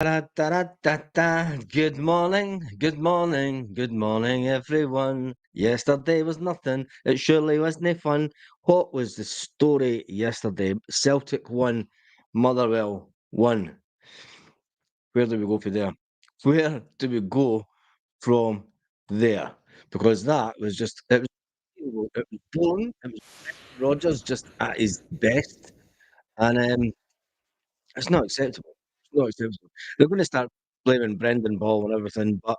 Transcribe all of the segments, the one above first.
Da-da-da-da-da. Good morning, good morning, good morning, everyone. Yesterday was nothing. It surely wasn't fun. What was the story yesterday? Celtic won, Motherwell won. Where do we go from there? Where do we go from there? Because that was just it was boring. It was Rodgers just at his best, and it's not acceptable. It's not acceptable. They're going to start blaming Brendan Ball and everything, but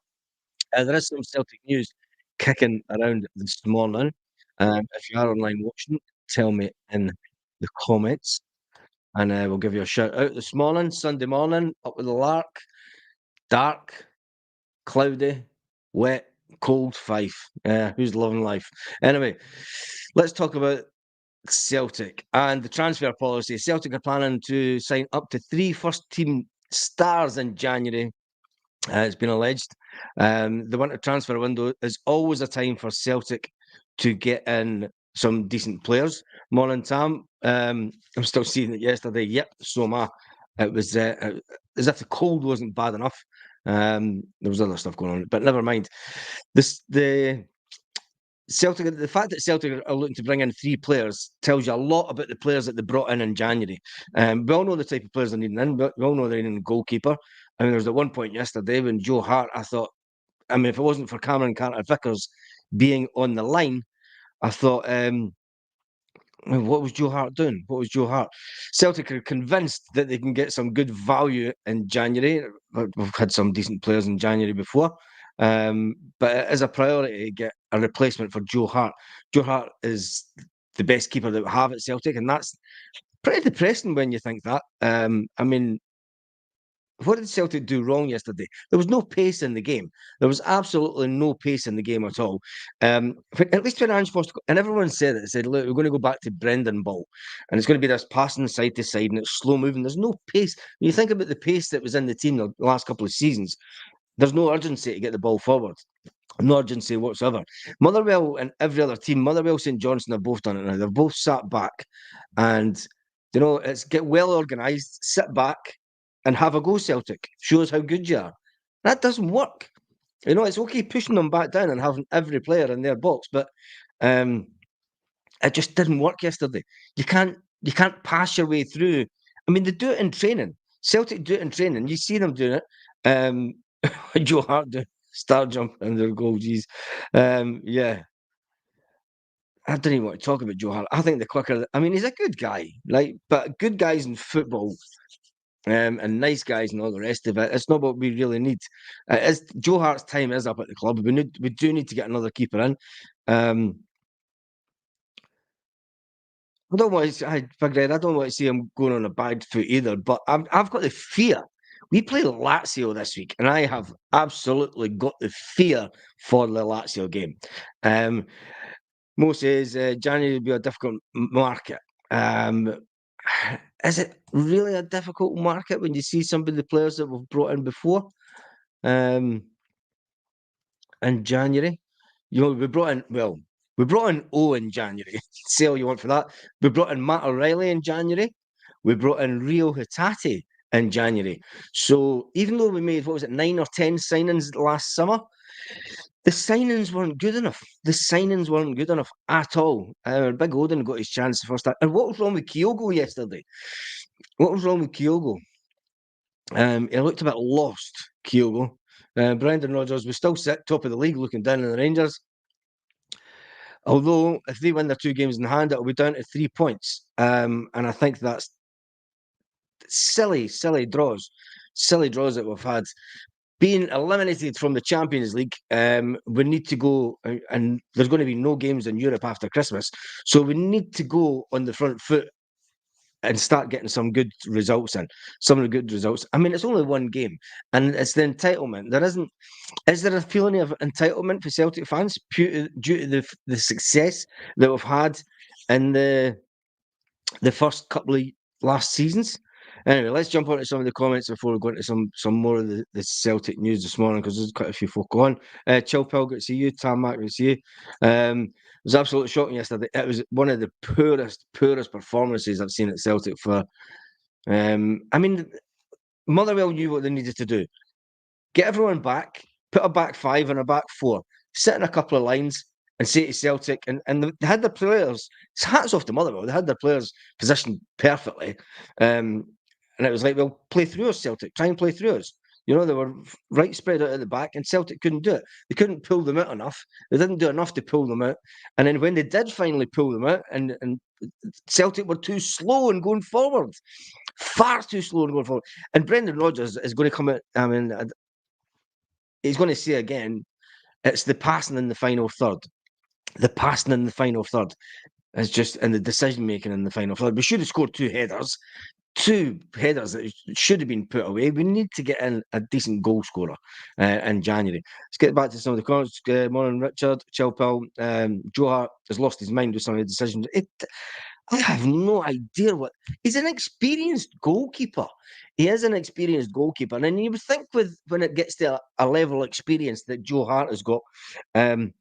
there is some Celtic news kicking around this morning. If you are online watching, tell me in the comments, and we'll give you a shout out this morning, Sunday morning, up with the lark, dark, cloudy, wet, cold Fife. Who's loving life? Anyway, let's talk about Celtic and the transfer policy. Celtic are planning to sign up to 3 first-team stars in January. It's been alleged. The winter transfer window is always a time for Celtic to get in some decent players. Morning, Tam. I'm still seeing it yesterday. Yep, so am I. It was as if the cold wasn't bad enough. There was other stuff going on, but never mind. The Celtic, the fact that Celtic are looking to bring in 3 players tells you a lot about the players that they brought in January. We all know the type of players they're needing in. We all know they're needing a goalkeeper. I mean, there was at one point yesterday when Joe Hart, I thought, I mean, if it wasn't for Cameron Carter-Vickers being on the line, I thought, what was Joe Hart doing? What was Joe Hart? Celtic are convinced that they can get some good value in January. We've had some decent players in January before. But it is a priority to get a replacement for Joe Hart. Joe Hart is the best keeper that we have at Celtic, and that's pretty depressing when you think that. I mean, what did Celtic do wrong yesterday? There was no pace in the game. There was absolutely no pace in the game at all. At least when Ange Postecoglou, and everyone said it, said, look, we're going to go back to Brendan Ball, and it's going to be this passing side to side, and it's slow moving. There's no pace. When you think about the pace that was in the team the last couple of seasons, there's no urgency to get the ball forward. No urgency whatsoever. Motherwell and every other team, Motherwell, St Johnstone have both done it now. They've both sat back and, it's get well organised, sit back and have a go, Celtic. Show us how good you are. That doesn't work. It's okay pushing them back down and having every player in their box, but um, it just didn't work yesterday. You can't pass your way through. I mean, they do it in training. Celtic do it in training. You see them doing it. Um, Joe Hart do star jump and their goal. Geez, yeah. I don't even want to talk about Joe Hart. I think the quicker. I mean, he's a good guy, like, but good guys in football, and nice guys and all the rest of it. It's not what we really need. Joe Hart's time is up at the club. We do need to get another keeper in. I don't want to. I don't want to see him going on a bad foot either. But I've got the fear. We play Lazio this week, and I have absolutely got the fear for the Lazio game. Mo says January will be a difficult market. Um, is it really a difficult market when you see some of the players that we've brought in before? In January, we brought in O in January. Say all you want for that. We brought in Matt O'Reilly in January. We brought in Rio Hatate in January. So even though we made, what was it, 9 or 10 signings last summer, the signings weren't good enough. The signings weren't good enough at all. Big Odin got his chance the first time. And what was wrong with Kyogo yesterday? What was wrong with Kyogo? He looked a bit lost, Kyogo. Brendan Rodgers was still sit top of the league looking down on the Rangers. Although, if they win their 2 games in hand, it'll be down to 3 points. And I think that's silly draws. Silly draws that we've had. Being eliminated from the Champions League, we need to go, and there's going to be no games in Europe after Christmas. So we need to go on the front foot and start getting some good results in. Some of the good results. I mean, it's only one game, and it's the entitlement. Is there a feeling of entitlement for Celtic fans due to the success that we've had in the first couple of last seasons? Anyway, let's jump on to some of the comments before we go into some more of the Celtic news this morning, because there's quite a few folk on. Chill Pill, good to see you. Tam Mac, good to see you. It was absolutely shocking yesterday. It was one of the poorest performances I've seen at Celtic for. I mean, Motherwell knew what they needed to do. Get everyone back, put a back five and a back four, sit in a couple of lines and say to Celtic, and they had their players, hats off to Motherwell, they had their players positioned perfectly. And it was like, well, play through us, Celtic, try and play through us. You know, they were right spread out at the back, and Celtic couldn't do it. They couldn't pull them out enough. They didn't do enough to pull them out. And then when they did finally pull them out, and Celtic were too slow in going forward, far too slow in going forward. And Brendan Rodgers is going to come out. I mean, he's going to say again, it's the passing in the final third. The passing in the final third is just, and the decision making in the final third. We should have scored two headers that should have been put away. We need to get in a decent goal scorer in January. Let's get back to some of the comments. Morning, Richard, Chilpel. Joe Hart has lost his mind with some of the decisions. I have no idea what. He's an experienced goalkeeper. He is an experienced goalkeeper. And you would think when it gets to a level of experience that Joe Hart has got, and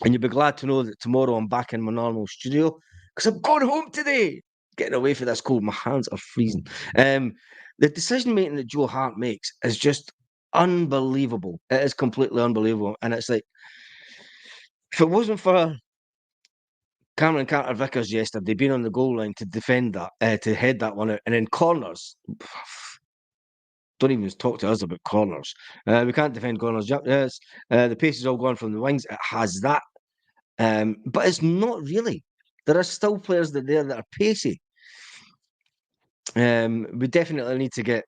you'd be glad to know that tomorrow I'm back in my normal studio because I'm going home today. Getting away from this cold. My hands are freezing. The decision making that Joe Hart makes is just unbelievable. It is completely unbelievable. And it's like, if it wasn't for Cameron Carter-Vickers yesterday being on the goal line to defend that, to head that one out, and then corners. Don't even talk to us about corners. We can't defend corners. Yes, the pace is all gone from the wings. It has that, but it's not really. There are still players that are pacey. We definitely need to get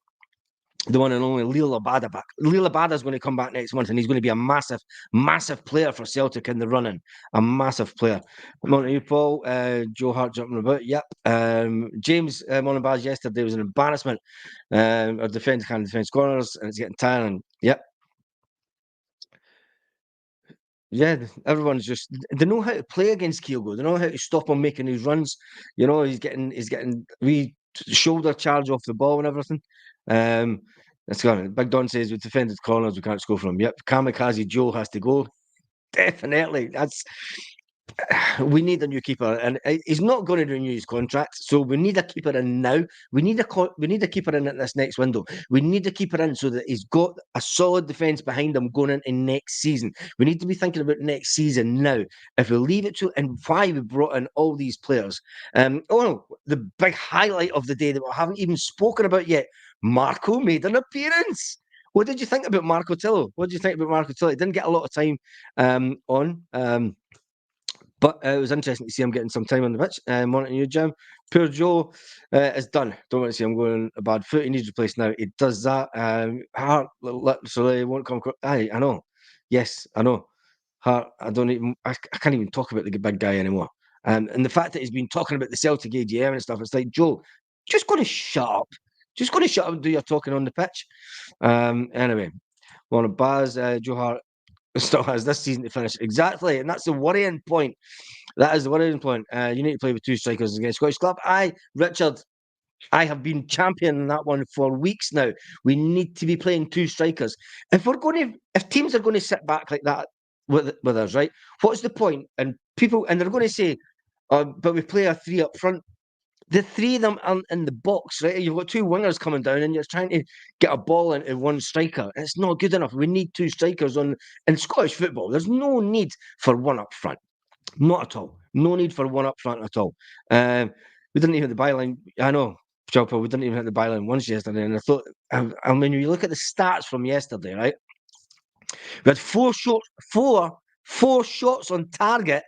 the one and only Lil Abada back. Lil Abada is going to come back next month, and he's going to be a massive, massive player for Celtic in the running. A massive player. Morning, you, Paul. Joe Hart jumping about. Yep. James Monabaz yesterday was an embarrassment. Our defence can't defend corners, and it's getting tiring. Yep. Yeah, everyone's just, they know how to play against Kyogo. They know how to stop him making his runs. You know, he's getting wee shoulder charge off the ball and everything. That's gone. Big Don says with defended corners we can't score from. Yep, Kamikaze Joe has to go. Definitely. We need a new keeper, and he's not going to renew his contract. So we need a keeper in now. We need a keeper in at this next window. We need a keeper in so that he's got a solid defence behind him going into next season. We need to be thinking about next season now. If we leave it to, and why we brought in all these players. The big highlight of the day that we haven't even spoken about yet. Marco made an appearance. What did you think about Marco Tillo? What did you think about Marco Tillo? He didn't get a lot of time on. But it was interesting to see him getting some time on the pitch. Morning to you, Jim. Poor Joe is done. Don't want to see him going a bad foot. He needs replaced now. He does that. Hart literally won't come. I know. Yes, I know. Hart. I can't even talk about the big guy anymore. And the fact that he's been talking about the Celtic AGM and stuff, it's like, Joe, just going to shut up. Just going to shut up and do your talking on the pitch. Anyway, one of Baz, Joe Hart still has this season to finish. Exactly. And that's the worrying point. That is the worrying point. You need to play with two strikers against Scottish club. Richard, I have been championing that one for weeks now. We need to be playing two strikers. If teams are going to sit back like that with us, right? What's the point? And they're going to say, but we play a three up front. The three of them are in the box, right? You've got two wingers coming down, and you're trying to get a ball into one striker. It's not good enough. We need two strikers in Scottish football. There's no need for one up front. Not at all. No need for one up front at all. We didn't even hit the byline. I know, Chopper, we didn't even hit the byline once yesterday. And I thought, I mean, you look at the stats from yesterday, right? We had four shots on target.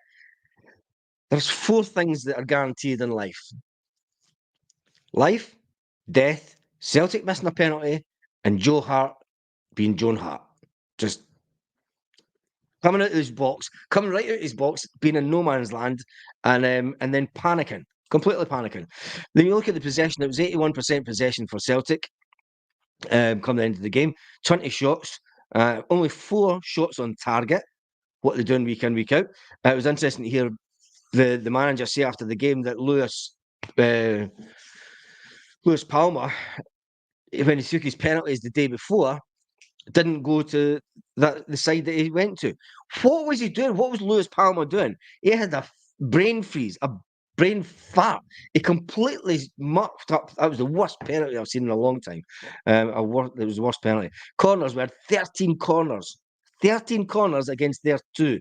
There's four things that are guaranteed in life. Life, death, Celtic missing a penalty, and Joe Hart being Joan Hart. Just coming out of his box, coming right out of his box, being in no man's land, and then panicking, completely panicking. Then you look at the possession, it was 81% possession for Celtic coming into the game, 20 shots, only 4 shots on target. What they're doing week in, week out. It was interesting to hear the manager say after the game that Lewis Palmer, when he took his penalties the day before, didn't go to the side that he went to. What was he doing? What was Lewis Palmer doing? He had a brain freeze, a brain fart. He completely mucked up. That was the worst penalty I've seen in a long time. It was the worst penalty. Corners, we had 13 corners. 13 corners against their 2.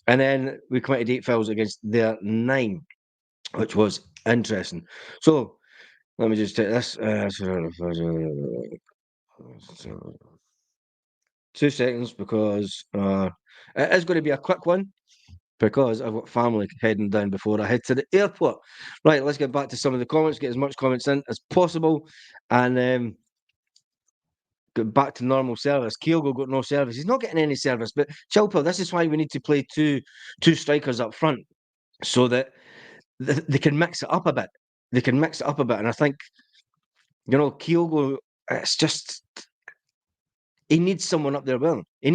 And then we committed 8 fouls against their 9, which was interesting. So let me just take this. 2 seconds, because it is going to be a quick one, because I've got family heading down before I head to the airport. Right, let's get back to some of the comments, get as much comments in as possible, and get back to normal service. Kyogo got no service. He's not getting any service, but Chilpel, this is why we need to play two strikers up front, so that they can mix it up a bit. They can mix it up a bit, and I think, Kyogo, it's just, he needs someone up there with him. We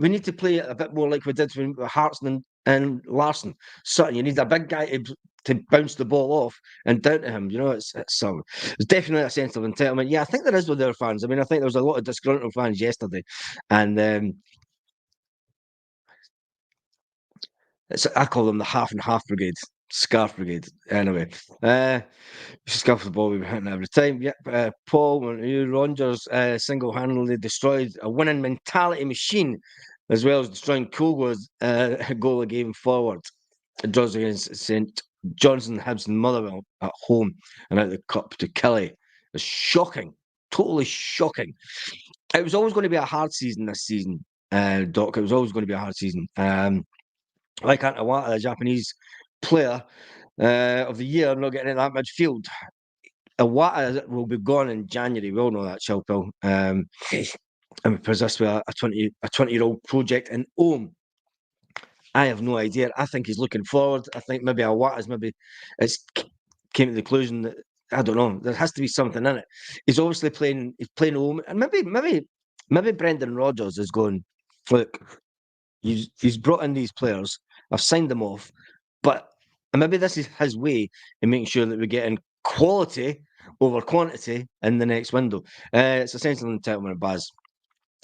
need to play it a bit more like we did with Hartson and Larson. Sutton, you need a big guy to bounce the ball off and down to him. It's definitely a sense of entitlement. Yeah, I think there is with their fans. I mean, I think there was a lot of disgruntled fans yesterday, and I call them the half and half brigade, scarf brigade. Anyway, scarf the ball we were hitting every time. Yep, Paul, Rogers single-handedly destroyed a winning mentality machine, as well as destroying Kogo's goal a game forward. It draws against St. Johnson, Hibs and Motherwell at home and out the cup to Kelly. It's shocking, totally shocking. It was always going to be a hard season this season, Doc. It was always going to be a hard season. Like Antawata, the Japanese player of the year, not getting in that midfield. Iwata will be gone in January. We all know that, Chilpel. And we possess with a 20-year-old project in Ohm. I have no idea. I think he's looking forward. I think maybe Iwata's it's came to the conclusion that, I don't know, there has to be something in it. He's obviously playing Ohm, and maybe Brendan Rodgers is going, look, he's brought in these players. I've signed them off, but maybe this is his way in making sure that we're getting quality over quantity in the next window. It's essentially entitlement, Baz.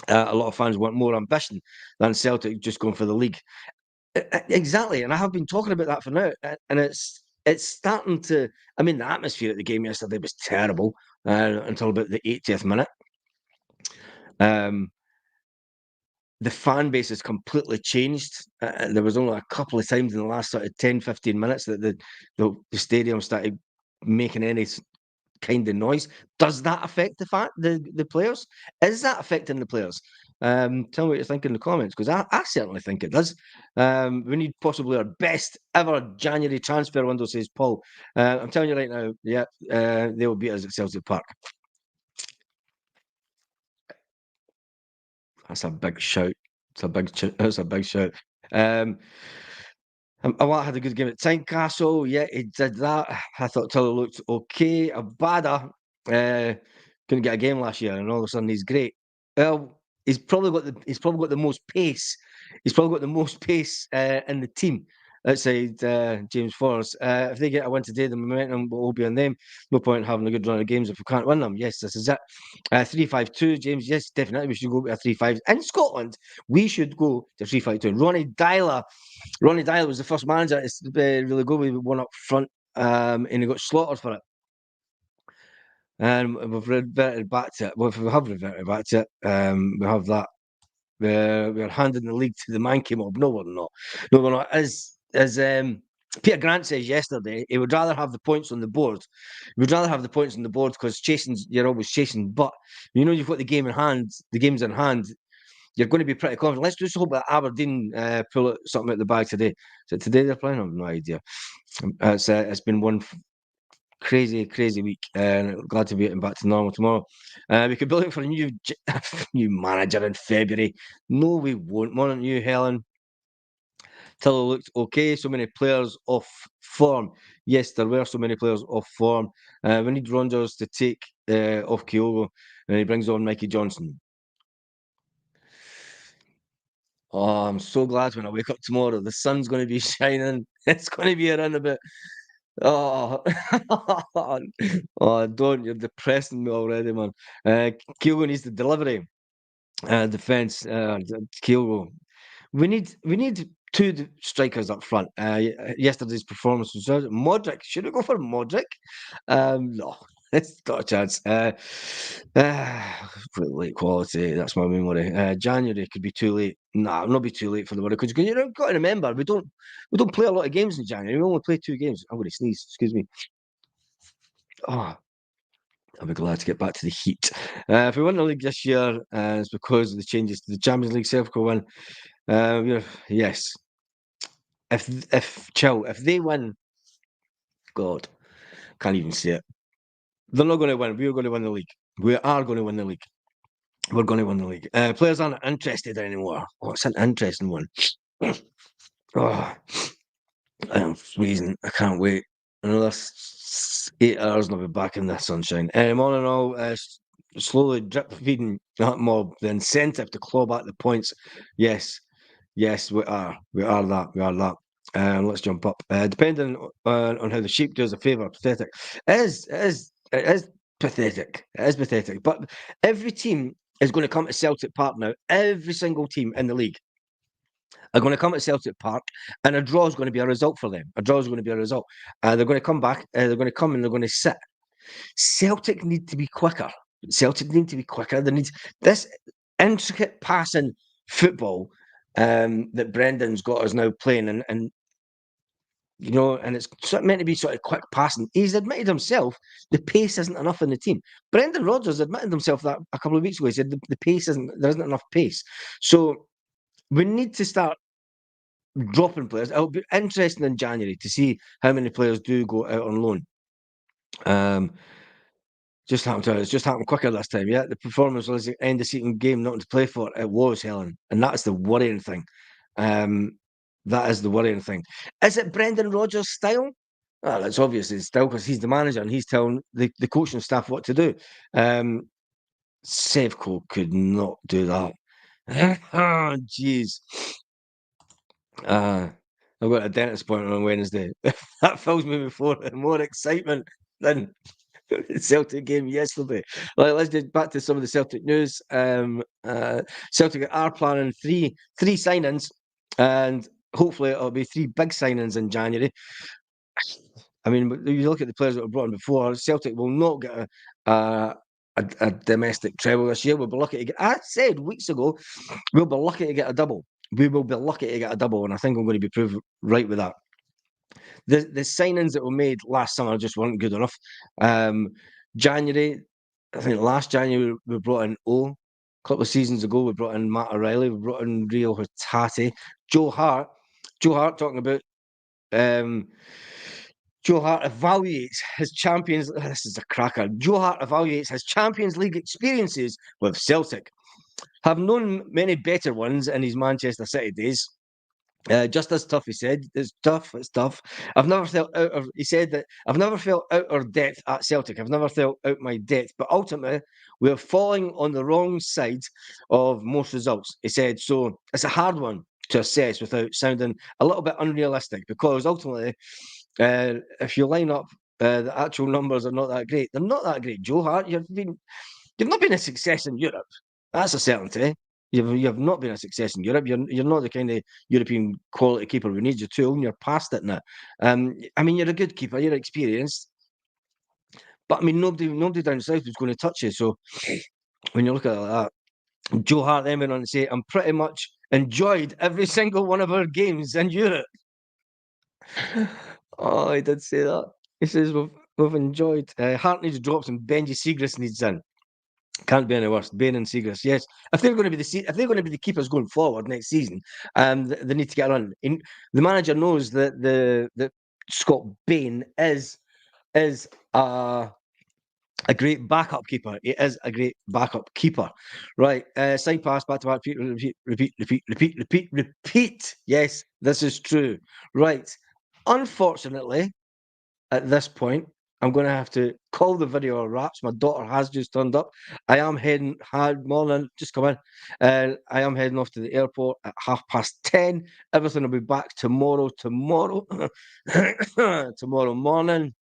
A lot of fans want more ambition than Celtic just going for the league. Exactly, and I have been talking about that for now, and it's starting to. I mean, the atmosphere at the game yesterday was terrible until about the 80th minute. The fan base has completely changed. There was only a couple of times in the last sort of 10, 15 minutes that the stadium started making any kind of noise. Does that affect the players? Is that affecting the players? Tell me what you think in the comments, because I certainly think it does. We need possibly our best ever January transfer window, says Paul. I'm telling you right now, yeah, they will beat us at Celtic Park. That's a big shout. That's a big shout. Awat had a good game at Tynecastle. Yeah, he did that. I thought Tully looked okay. Abada couldn't get a game last year, and all of a sudden he's great. Well, he's probably got the most pace. He's probably got the most pace in the team outside James Forrest. If they get a win today, the momentum will be on them. No point in having a good run of games if we can't win them. Yes, this is it. 3-5-2, James. Yes, definitely. We should go to a 3-5. In Scotland, we should go to 3-5-2. And Ronnie Dyler was the first manager to really go with one up front, and he got slaughtered for it. And we've reverted back to it. Well, if we have reverted back to it, we have that. We're handing the league to the Mankey mob. No, we're not. No, we're not. As Peter Grant says yesterday, he would rather have the points on the board. He would rather have the points on the board, because you're always chasing. But you've got the game in hand. The game's in hand. You're going to be pretty confident. Let's just hope that Aberdeen pull something out the bag today. So today they're playing? I have no idea. It's been one crazy week, and glad to be getting back to normal tomorrow. We could be looking for a new manager in February. No, we won't. Morning, you, Helen. Tillo looked okay. So many players off form. Yes, there were so many players off form. We need Rogers to take off Kyogo, and he brings on Mikey Johnson. Oh, I'm so glad when I wake up tomorrow. The sun's going to be shining. It's going to be around about. Oh, oh, don't! You're depressing me already, man. Kyogo needs the delivery, defense. Kyogo. We need two strikers up front. Yesterday's performance was Modric. Should we go for Modric? No, it's got a chance. Late quality. That's my main worry. January could be too late. Nah, not be too late for the worry because you've got to remember we don't play a lot of games in January. We only play 2 games. I'm going to sneeze. Excuse me. Oh, I'll be glad to get back to the heat. If we win the league this year, it's because of the changes to the Champions League. Celtic will win. Yes. If they win, God, can't even see it. They're not going to win. We're going to win the league. We are going to win the league. We're going to win the league. Players aren't interested anymore. Oh, it's an interesting one. Oh, I am freezing. I can't wait. Another 8 hours and I'll be back in the sunshine. All in all, slowly drip feeding that mob, the incentive to claw back the points. Yes, we are. We are that. We are that. Let's jump up. Depending on how the sheep does a favour, pathetic. It is pathetic. It is pathetic. But every team is going to come to Celtic Park now. Every single team in the league are going to come to Celtic Park, and a draw is going to be a result for them. A draw is going to be a result. They're going to come back. They're going to come and they're going to sit. Celtic need to be quicker. Celtic need to be quicker. They need this intricate passing football that Brendan's got us now playing, and and it's meant to be sort of quick passing. He's admitted himself the pace isn't enough in the team. Brendan Rodgers admitted himself that a couple of weeks ago. He said the pace there isn't enough pace. So we need to start dropping players. It'll be interesting in January to see how many players do go out on loan. It's just happened quicker this time. Yeah, the performance was the end of season game, nothing to play for. It was, Helen, and that's the worrying thing. That is the worrying thing. Is it Brendan Rodgers' style? Well, it's obviously his style because he's the manager and he's telling the coaching staff what to do. Sevco could not do that. Oh, jeez. I've got a dentist appointment on Wednesday. That fills me with more excitement than the Celtic game yesterday. Right, let's get back to some of the Celtic news. Celtic are planning three signings, and hopefully it'll be 3 big signings in January. I mean, if you look at the players that were brought in before, Celtic will not get a domestic treble this year. We'll be lucky to get. I said weeks ago, we'll be lucky to get a double. We will be lucky to get a double, and I think I'm going to be proved right with that. The signings that were made last summer just weren't good enough. January, I think last January we brought in a couple of seasons ago we brought in Matt O'Reilly, we brought in Rio Hatate, Joe Hart talking about Joe Hart evaluates his Champions. This is a cracker. Joe Hart evaluates his Champions League experiences with Celtic. Have known many better ones in his Manchester City days. Just as tough, he said. It's tough. I've never felt out of. He said that I've never felt out of depth at Celtic. I've never felt out my depth. But ultimately, we're falling on the wrong side of most results. He said so. It's a hard one to assess without sounding a little bit unrealistic because ultimately, if you line up, the actual numbers are not that great. They're not that great. Joe Hart, you've not been a success in Europe. That's a certainty. You've not been a success in Europe. You're not the kind of European quality keeper we need you to, and you're past it now. I mean, you're a good keeper. You're experienced, but I mean, nobody down south is going to touch you. So when you look at it like that, Joe Hart then went on to say, "I'm pretty much enjoyed every single one of our games in Europe." Oh, he did say that. He says we've enjoyed. Hart needs drops and Benji Siegrist needs in. Can't be any worse. Bain and Siegrist, yes. If they're going to be the keepers going forward next season, they need to get on. The manager knows that Scott Bain is a great backup keeper. He is a great backup keeper. Right. Side pass, back to back, repeat. Yes, this is true. Right. Unfortunately, at this point, I'm going to have to call the video wraps. My daughter has just turned up. I am heading. Morning, just come in. I am heading off to the airport at 10:30. Everything will be back tomorrow. Tomorrow morning.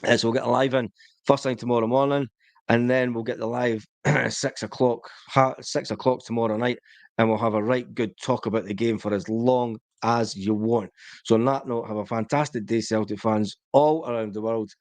So we'll get a live in first thing tomorrow morning, and then we'll get the live 6 o'clock. 6 o'clock tomorrow night, and we'll have a right good talk about the game for as long as you want. So on that note, have a fantastic day, Celtic fans all around the world.